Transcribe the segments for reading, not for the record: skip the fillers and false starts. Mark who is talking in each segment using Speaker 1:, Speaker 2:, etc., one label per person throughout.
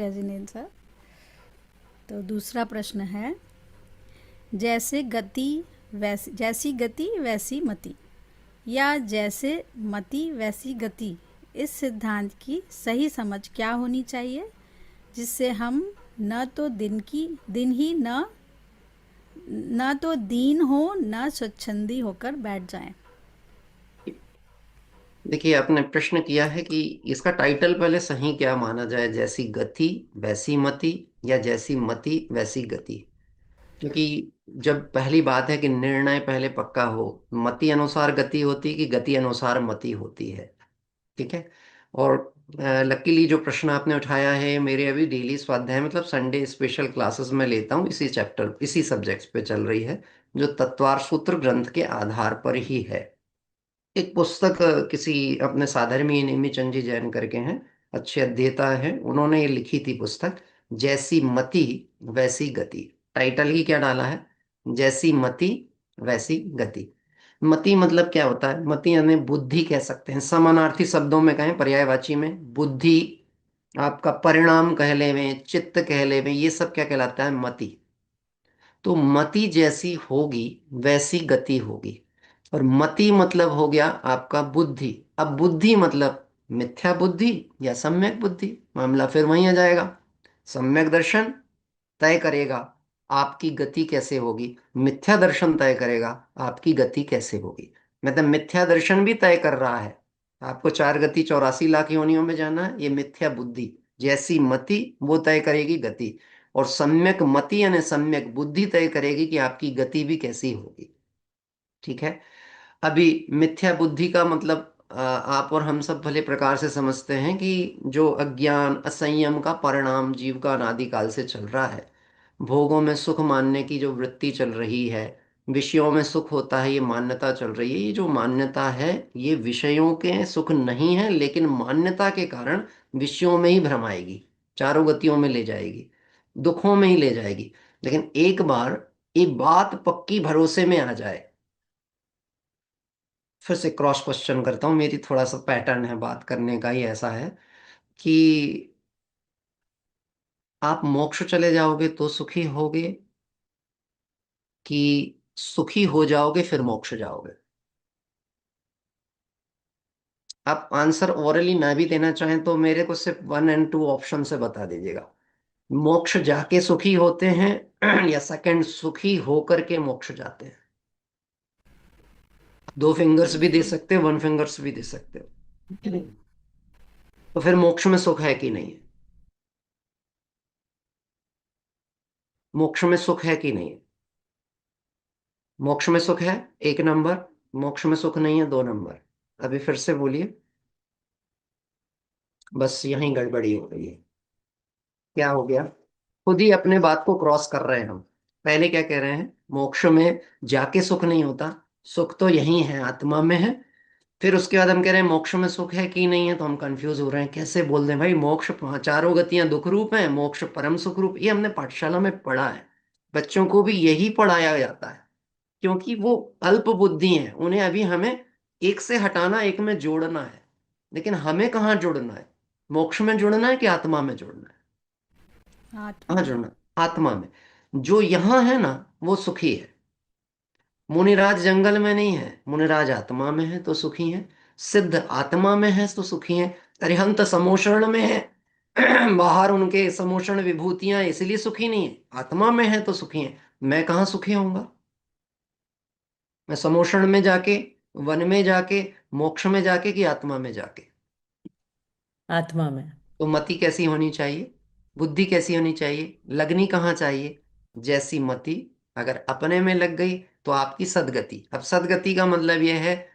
Speaker 1: जय जिनेन्द्र सर। तो दूसरा प्रश्न है, जैसी गति वैसी मति, या जैसे मति वैसी गति, इस सिद्धांत की सही समझ क्या होनी चाहिए, जिससे हम न तो दीन हो न स्वच्छंदी होकर बैठ जाएं।
Speaker 2: देखिए, आपने प्रश्न किया है कि इसका टाइटल पहले सही क्या माना जाए, जैसी गति वैसी मति या जैसी मति वैसी गति। क्योंकि जब पहली बात है कि निर्णय पहले पक्का हो, मति अनुसार गति होती कि गति अनुसार मति होती है। ठीक है। और लकीली जो प्रश्न आपने उठाया है, मेरे अभी डेली स्वाध्याय मतलब संडे स्पेशल क्लासेस में लेता हूँ, इसी चैप्टर इसी सब्जेक्ट्स पे चल रही है, जो तत्वार सूत्र ग्रंथ के आधार पर ही है। एक पुस्तक किसी अपने साधर्मी नेमीचंद जी जैन करके हैं, अच्छे अध्येता हैं, उन्होंने ये लिखी थी पुस्तक, जैसी मति वैसी गति। टाइटल ही क्या डाला है, जैसी मति वैसी गति। मति मतलब क्या होता है, मति यानी बुद्धि कह सकते हैं, समानार्थी शब्दों में कहें, पर्यायवाची में बुद्धि, आपका परिणाम कह लेवें, चित्त कह लेवें, ये सब क्या कहलाता है, मति। तो मति जैसी होगी वैसी गति होगी। और मति मतलब हो गया आपका बुद्धि। अब बुद्धि मतलब मिथ्या बुद्धि या सम्यक बुद्धि, मामला फिर वहीं आ जाएगा। सम्यक दर्शन तय करेगा आपकी गति कैसे होगी, मिथ्या दर्शन तय करेगा आपकी गति कैसे होगी। मतलब मिथ्या दर्शन भी तय कर रहा है आपको 4 गति 84 लाख योनियों में जाना है, ये मिथ्या बुद्धि जैसी मति वो तय करेगी गति। और सम्यक मति यानी सम्यक बुद्धि तय करेगी कि आपकी गति भी कैसी होगी। ठीक है। अभी मिथ्या बुद्धि का मतलब आप और हम सब भले प्रकार से समझते हैं कि जो अज्ञान असंयम का परिणाम जीव का अनादिकाल से चल रहा है, भोगों में सुख मानने की जो वृत्ति चल रही है, विषयों में सुख होता है ये मान्यता चल रही है, ये जो मान्यता है ये विषयों के सुख नहीं है, लेकिन मान्यता के कारण विषयों में ही भ्रमाएगी, 4 गतियों में ले जाएगी, दुखों में ही ले जाएगी। लेकिन एक बार ये बात पक्की भरोसे में आ जाए, फिर से क्रॉस क्वेश्चन करता हूँ, मेरी थोड़ा सा पैटर्न है बात करने का ही ऐसा है कि आप मोक्ष चले जाओगे तो सुखी होगे कि सुखी हो जाओगे फिर मोक्ष जाओगे। आप आंसर ओरली ना भी देना चाहें तो मेरे को सिर्फ 1 और 2 ऑप्शन से बता दीजिएगा। मोक्ष जाके सुखी होते हैं या सेकंड सुखी होकर के मोक्ष जाते हैं। 2 फिंगर्स भी दे सकते हो, 1 फिंगर्स भी दे सकते हो। तो फिर मोक्ष में सुख है कि नहीं है, मोक्ष में सुख है कि नहीं है। मोक्ष में सुख है 1 नंबर, मोक्ष में सुख नहीं है 2 नंबर। अभी फिर से बोलिए, बस यहीं गड़बड़ी हो गई है। क्या हो गया, खुद ही अपने बात को क्रॉस कर रहे हैं हम। पहले क्या कह रहे हैं, मोक्ष में जाके सुख नहीं होता, सुख तो यही है आत्मा में है। फिर उसके बाद हम कह रहे हैं मोक्ष में सुख है कि नहीं है, तो हम कंफ्यूज हो रहे हैं कैसे बोल दें भाई, मोक्ष 4 गतियां दुख रूप हैं, मोक्ष परम सुख रूप। ये हमने पाठशाला में पढ़ा है, बच्चों को भी यही पढ़ाया जाता है, क्योंकि वो अल्प बुद्धि हैं, उन्हें अभी हमें एक से हटाना एक में जोड़ना है। लेकिन हमें कहाँ जुड़ना है, मोक्ष में जुड़ना है कि आत्मा में जुड़ना है,
Speaker 1: आत्मा
Speaker 2: कहाँ
Speaker 1: में।
Speaker 2: जुड़ना है? आत्मा में। जो यहाँ है ना वो सुखी है। मुनिराज जंगल में नहीं है, मुनिराज आत्मा में है तो सुखी है। सिद्ध आत्मा में है तो सुखी है। अरिहंत समोषण में है बाहर उनके समोषण विभूतियां, इसलिए सुखी नहीं है, आत्मा में है तो सुखी है। मैं कहाँ सुखी होऊंगा, मैं समोषण में जाके, वन में जाके, मोक्ष में जाके कि आत्मा में जाके।
Speaker 1: आत्मा में।
Speaker 2: तो मति कैसी होनी चाहिए, बुद्धि कैसी होनी चाहिए, लगनी कहाँ चाहिए, जैसी मति अगर अपने में लग गई तो आपकी सदगति। अब सदगति का मतलब यह है,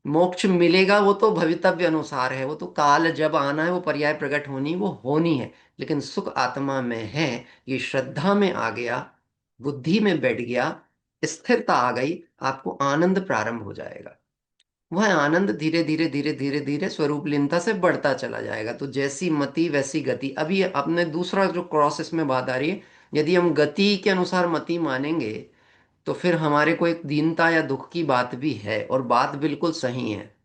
Speaker 2: मोक्ष मिलेगा वो तो भवितव्य अनुसार है, वो तो काल जब आना है, वो पर्याय प्रकट होनी वो होनी है। लेकिन सुख आत्मा में है, ये श्रद्धा में आ गया, बुद्धि में बैठ गया, स्थिरता आ गई, आपको आनंद प्रारंभ हो जाएगा। वह आनंद धीरे धीरे धीरे धीरे धीरे स्वरूप लीनता से बढ़ता चला जाएगा। तो जैसी मति वैसी गति। अभी अपने दूसरा जो क्रॉस इसमें बात आ रही है, यदि हम गति के अनुसार मति मानेंगे तो फिर हमारे को एक दीनता या दुख की बात भी है, और बात बिल्कुल सही है।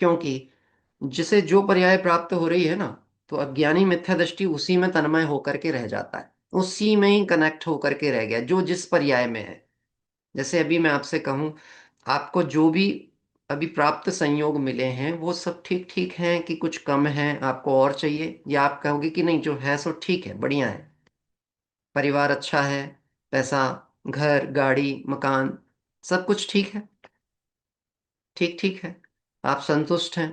Speaker 2: क्योंकि जिसे जो पर्याय प्राप्त हो रही है ना, तो अज्ञानी मिथ्या दृष्टि उसी में तन्मय होकर के रह जाता है, उसी में ही कनेक्ट होकर के रह गया, जो जिस पर्याय में है। जैसे अभी मैं आपसे कहूं, आपको जो भी अभी प्राप्त संयोग मिले हैं वो सब ठीक ठीक हैं कि कुछ कम है, आपको और चाहिए, या आप कहोगे कि नहीं जो है सो ठीक है, बढ़िया है, परिवार अच्छा है, पैसा, घर गाड़ी मकान, सब कुछ ठीक है, ठीक ठीक है, आप संतुष्ट हैं?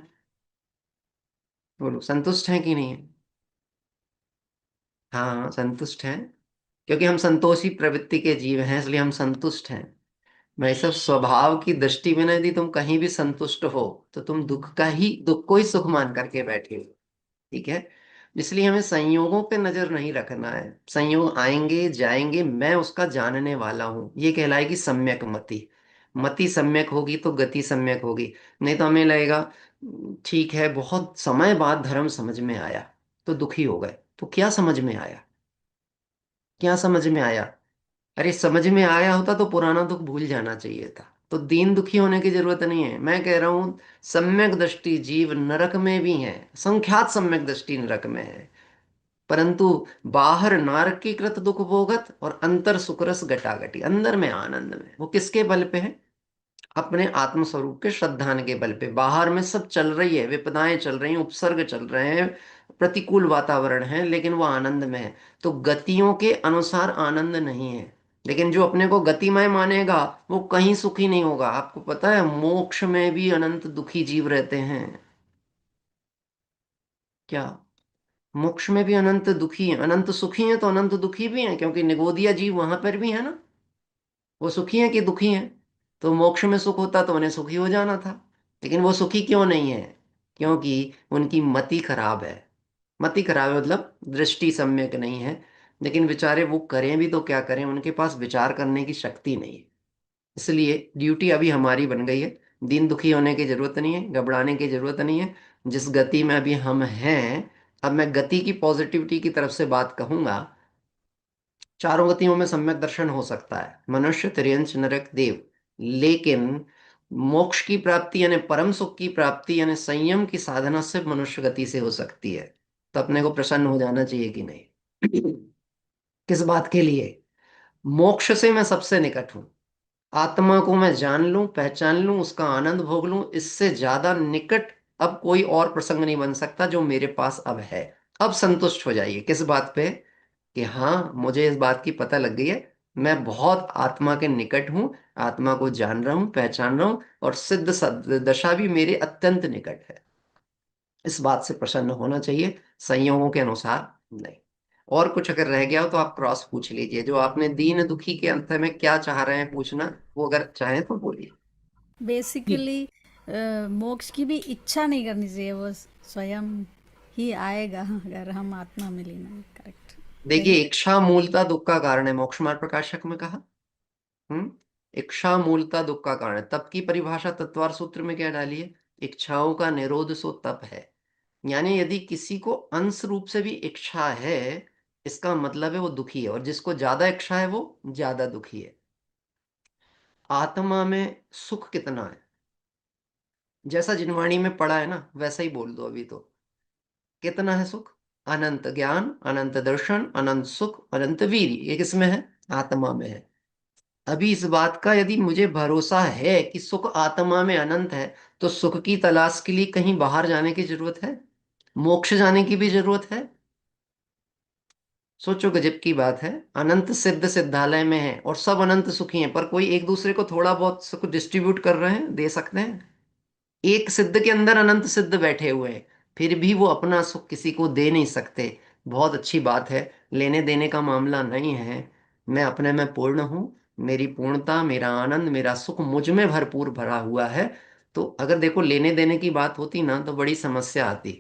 Speaker 2: बोलो, संतुष्ट हैं कि नहीं है? हाँ संतुष्ट हैं, क्योंकि हम संतोषी प्रवृत्ति के जीव हैं, इसलिए हम संतुष्ट हैं। भाई सब स्वभाव की दृष्टि में ना यदि तुम कहीं भी संतुष्ट हो तो तुम दुख को ही सुख मान करके बैठे हो। ठीक है, इसलिए हमें संयोगों पे नजर नहीं रखना है। संयोग आएंगे जाएंगे, मैं उसका जानने वाला हूं, ये कहलाएगी सम्यक मति। मति सम्यक होगी तो गति सम्यक होगी। नहीं तो हमें लगेगा ठीक है, बहुत समय बाद धर्म समझ में आया तो दुखी हो गए, तो क्या समझ में आया? क्या समझ में आया? अरे समझ में आया होता तो पुराना दुख भूल जाना चाहिए था। तो दीन दुखी होने की जरूरत नहीं है, मैं कह रहा हूं सम्यक दृष्टि जीव नरक में भी है, संख्यात सम्यक दृष्टि नरक में है, परंतु बाहर नारकीकृत दुख भोगत और अंतर सुखरस घटाघटी, अंदर में आनंद में। वो किसके बल पे है? अपने आत्म स्वरूप के श्रद्धान के बल पे। बाहर में सब चल रही है, विपदाएं चल रही हैं, उपसर्ग चल रहे हैं, प्रतिकूल वातावरण है, लेकिन वो आनंद में है। तो गतियों के अनुसार आनंद नहीं है, लेकिन जो अपने को गतिमय मानेगा वो कहीं सुखी नहीं होगा। आपको पता है मोक्ष में भी अनंत दुखी जीव रहते हैं। क्या? मोक्ष में भी अनंत दुखी है, अनंत सुखी है तो अनंत दुखी भी है, क्योंकि निगोदिया जीव वहां पर भी है ना। वो सुखी है कि दुखी है? तो मोक्ष में सुख होता तो उन्हें सुखी हो जाना था, लेकिन वो सुखी क्यों नहीं है? क्योंकि उनकी मति खराब है। मति खराब है मतलब दृष्टि सम्यक नहीं है। लेकिन बेचारे वो करें भी तो क्या करें, उनके पास विचार करने की शक्ति नहीं है। इसलिए ड्यूटी अभी हमारी बन गई है, दीन दुखी होने की जरूरत नहीं है, घबराने की जरूरत नहीं है। जिस गति में अभी हम हैं, अब मैं गति की पॉजिटिविटी की तरफ से बात कहूंगा। चारों गतियों में सम्यक दर्शन हो सकता है, मनुष्य तिर्यंच नरक देव। लेकिन मोक्ष की प्राप्ति यानी परम सुख की प्राप्ति यानी संयम की साधना सिर्फ मनुष्य गति से हो सकती है। तो अपने को प्रसन्न हो जाना चाहिए कि नहीं? किस बात के लिए? मोक्ष से मैं सबसे निकट हूं, आत्मा को मैं जान लूं, पहचान लूं, उसका आनंद भोग लूं, इससे ज्यादा निकट अब कोई और प्रसंग नहीं बन सकता जो मेरे पास अब है। अब संतुष्ट हो जाइए किस बात पे? कि हाँ मुझे इस बात की पता लग गई है, मैं बहुत आत्मा के निकट हूं, आत्मा को जान रहा हूं, पहचान रहा हूं, और सिद्ध दशा भी मेरे अत्यंत निकट है। इस बात से प्रसन्न होना चाहिए, संयोगों के अनुसार नहीं। और कुछ अगर रह गया हो तो आप क्रॉस पूछ लीजिए, जो आपने दीन दुखी के अंत में क्या चाह रहे हैं पूछना, वो अगर चाहें तो बोलिए।
Speaker 1: बेसिकली मोक्ष की भी इच्छा नहीं करनी चाहिए, वो स्वयं ही आएगा अगर हम आत्मा में लीन हैं। करेक्ट।
Speaker 2: देखिए,
Speaker 1: यही।
Speaker 2: इच्छा मूलता दुख का कारण है, मोक्ष मार्ग प्रकाशक में कहा। हम्म। इच्छा मूलता दुख का कारण है, तप की परिभाषा तत्वार सूत्र में क्या डाली है? इच्छाओं का निरोध सो तप है। यानी यदि किसी को अंश रूप से भी इच्छा है, इसका मतलब है वो दुखी है, और जिसको ज्यादा इच्छा है वो ज्यादा दुखी है। आत्मा में सुख कितना है, जैसा जिनवाणी में पढ़ा है ना वैसा ही बोल दो अभी तो। कितना है सुख? अनंत ज्ञान, अनंत दर्शन, अनंत सुख, अनंत वीर, ये किसमें है? आत्मा में है। अभी इस बात का यदि मुझे भरोसा है कि सुख आत्मा में अनंत है, तो सुख की तलाश के लिए कहीं बाहर जाने की जरूरत है? मोक्ष जाने की भी जरूरत है? सोचो, गजब की बात है। अनंत सिद्ध सिद्धालय में है और सब अनंत सुखी हैं, पर कोई एक दूसरे को थोड़ा बहुत सुख डिस्ट्रीब्यूट कर रहे हैं, दे सकते हैं। एक सिद्ध के अंदर अनंत सिद्ध बैठे हुए हैं, फिर भी वो अपना सुख किसी को दे नहीं सकते। बहुत अच्छी बात है, लेने देने का मामला नहीं है। मैं अपने में पूर्ण हूँ, मेरी पूर्णता, मेरा आनंद, मेरा सुख मुझ में भरपूर भरा हुआ है। तो अगर देखो लेने देने की बात होती ना तो बड़ी समस्या आती,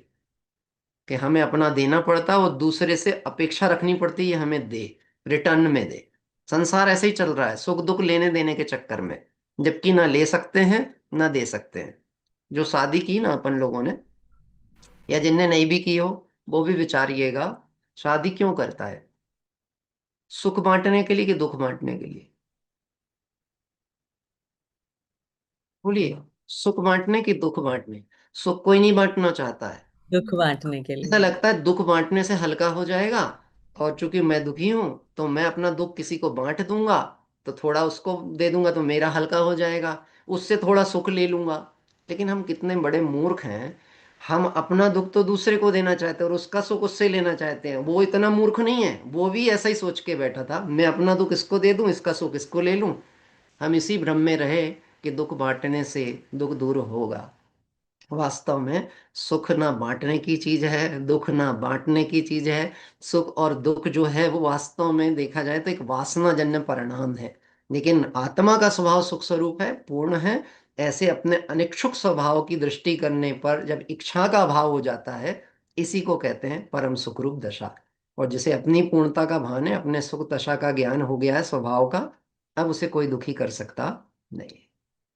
Speaker 2: कि हमें अपना देना पड़ता और दूसरे से अपेक्षा रखनी पड़ती है हमें दे, रिटर्न में दे। संसार ऐसे ही चल रहा है, सुख दुख लेने देने के चक्कर में, जबकि ना ले सकते हैं ना दे सकते हैं। जो शादी की ना अपन लोगों ने, या जिनने नहीं भी की हो, वो भी विचारिएगा, शादी क्यों करता है? सुख बांटने के लिए कि दुख बांटने के लिए? बोलिए, सुख बांटने की दुख बांटने? सुख कोई नहीं बांटना चाहता है,
Speaker 3: दुख बांटने के
Speaker 2: ऐसा
Speaker 3: लिए।
Speaker 2: लगता है दुख बांटने से हल्का हो जाएगा, और चूंकि मैं दुखी हूं तो मैं अपना दुख किसी को बांट दूंगा, तो थोड़ा उसको दे दूंगा तो मेरा हल्का हो जाएगा, उससे थोड़ा सुख ले लूंगा। लेकिन हम कितने बड़े मूर्ख हैं, हम अपना दुख तो दूसरे को देना चाहते हैं और उसका सुख उससे लेना चाहते हैं। वो इतना मूर्ख नहीं है, वो भी ऐसा ही सोच के बैठा था, मैं अपना दुख इसको दे दूं, इसका सुख इसको ले लूं। हम इसी भ्रम में रहे कि दुख बांटने से दुख दूर होगा। वास्तव में सुख ना बांटने की चीज है, दुख ना बांटने की चीज है। सुख और दुख जो है वो वास्तव में देखा जाए तो एक वासना जन्य परिणाम है। लेकिन आत्मा का स्वभाव सुख स्वरूप है, पूर्ण है। ऐसे अपने अनिच्छुक स्वभाव की दृष्टि करने पर जब इच्छा का भाव हो जाता है, इसी को कहते हैं परम सुखरूप दशा। और जिसे अपनी पूर्णता का भान है, अपने सुख दशा का ज्ञान हो गया है स्वभाव का, अब उसे कोई दुखी कर सकता नहीं।